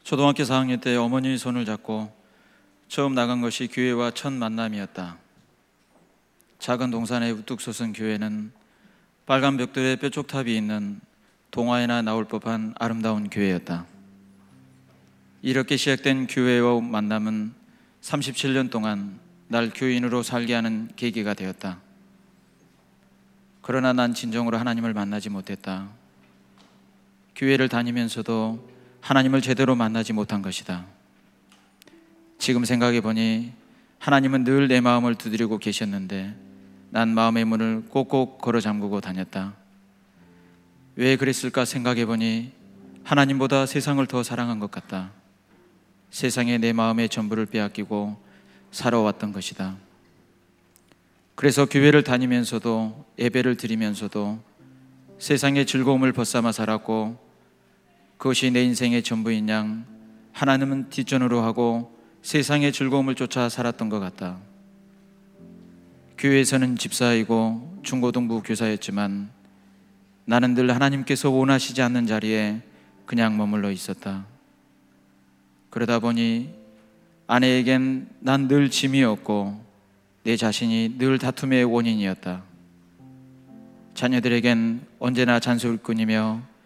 초등학교 4학년 때 어머니의 손을 잡고 처음 나간 것이 교회와 첫 만남이었다. 작은 동산에 우뚝 솟은 교회는 빨간 벽돌에 뾰족탑이 있는 동화에나 나올 법한 아름다운 교회였다. 이렇게 시작된 교회와 만남은 37년 동안 날 교인으로 살게 하는 계기가 되었다. 그러나 난 진정으로 하나님을 만나지 못했다. 교회를 다니면서도 하나님을 제대로 만나지 못한 것이다. 지금 생각해 보니 하나님은 늘 내 마음을 두드리고 계셨는데 난 마음의 문을 꼭꼭 걸어 잠그고 다녔다. 왜 그랬을까 생각해 보니 하나님보다 세상을 더 사랑한 것 같다. 세상에 내 마음의 전부를 빼앗기고 살아왔던 것이다. 그래서 교회를 다니면서도 예배를 드리면서도 세상의 즐거움을 벗삼아 살았고, 그것이 내 인생의 전부인 양 하나님은 뒷전으로 하고 세상의 즐거움을 쫓아 살았던 것 같다. 교회에서는 집사이고 중고등부 교사였지만 나는 늘 하나님께서 원하시지 않는 자리에 그냥 머물러 있었다. 그러다 보니 아내에겐 난 늘 짐이었고 내 자신이 늘 다툼의 원인이었다. 자녀들에겐 언제나 잔소리꾼이며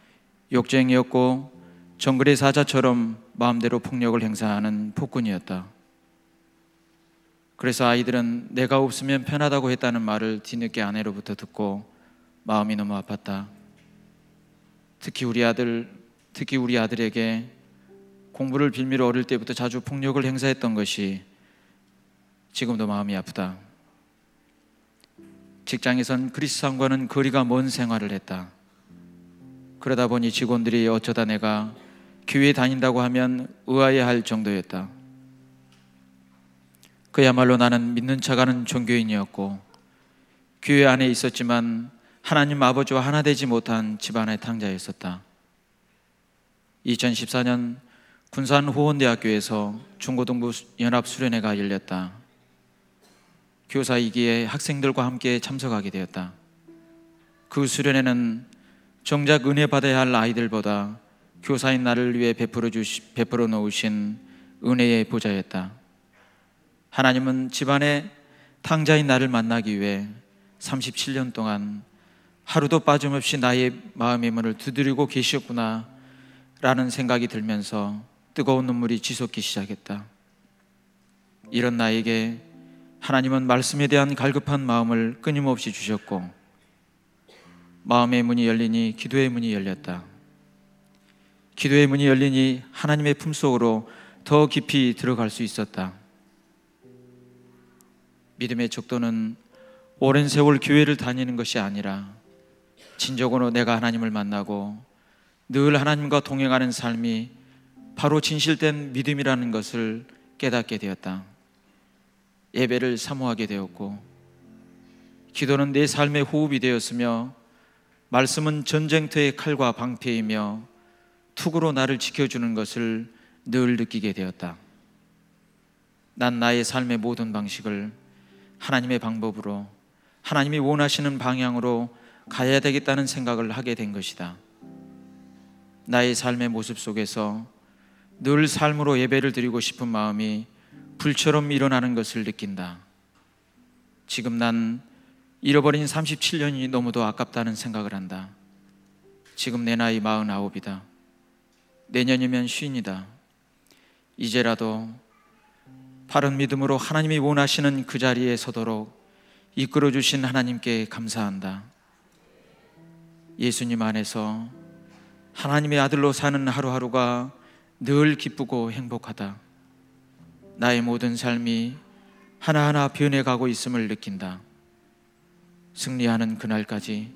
욕쟁이였고 정글의 사자처럼 마음대로 폭력을 행사하는 폭군이었다. 그래서 아이들은 내가 없으면 편하다고 했다는 말을 뒤늦게 아내로부터 듣고 마음이 너무 아팠다. 특히 우리 아들에게 공부를 빌미로 어릴 때부터 자주 폭력을 행사했던 것이 지금도 마음이 아프다. 직장에선 그리스도와는 거리가 먼 생활을 했다. 그러다 보니 직원들이 어쩌다 내가 교회 다닌다고 하면 의아해할 정도였다. 그야말로 나는 믿는 척하는 종교인이었고 교회 안에 있었지만 하나님 아버지와 하나 되지 못한 집안의 탕자였었다. 2014년 군산 호원대학교에서 중고등부 연합수련회가 열렸다. 교사 2기에 학생들과 함께 참석하게 되었다. 그 수련회는 정작 은혜 받아야 할 아이들보다 교사인 나를 위해 베풀어 놓으신 은혜의 보좌였다. 하나님은 집안의 탕자인 나를 만나기 위해 37년 동안 하루도 빠짐없이 나의 마음의 문을 두드리고 계셨구나 라는 생각이 들면서 뜨거운 눈물이 치솟기 시작했다. 이런 나에게 하나님은 말씀에 대한 갈급한 마음을 끊임없이 주셨고, 마음의 문이 열리니 기도의 문이 열렸다. 기도의 문이 열리니 하나님의 품속으로 더 깊이 들어갈 수 있었다. 믿음의 척도는 오랜 세월 교회를 다니는 것이 아니라 진정으로 내가 하나님을 만나고 늘 하나님과 동행하는 삶이 바로 진실된 믿음이라는 것을 깨닫게 되었다. 예배를 사모하게 되었고, 기도는 내 삶의 호흡이 되었으며, 말씀은 전쟁터의 칼과 방패이며 투구로 나를 지켜주는 것을 늘 느끼게 되었다. 난 나의 삶의 모든 방식을 하나님의 방법으로, 하나님이 원하시는 방향으로 가야 되겠다는 생각을 하게 된 것이다. 나의 삶의 모습 속에서 늘 삶으로 예배를 드리고 싶은 마음이 불처럼 일어나는 것을 느낀다. 지금 난 잃어버린 37년이 너무도 아깝다는 생각을 한다. 지금 내 나이 49이다. 내년이면 50이다. 이제라도 바른 믿음으로 하나님이 원하시는 그 자리에 서도록 이끌어주신 하나님께 감사한다. 예수님 안에서 하나님의 아들로 사는 하루하루가 늘 기쁘고 행복하다. 나의 모든 삶이 하나하나 변해가고 있음을 느낀다. 승리하는 그날까지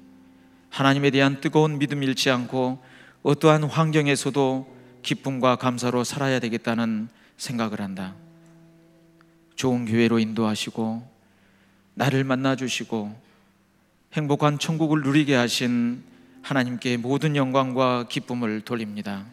하나님에 대한 뜨거운 믿음 잃지 않고 어떠한 환경에서도 기쁨과 감사로 살아야 되겠다는 생각을 한다. 좋은 교회로 인도하시고 나를 만나주시고 행복한 천국을 누리게 하신 하나님께 모든 영광과 기쁨을 돌립니다.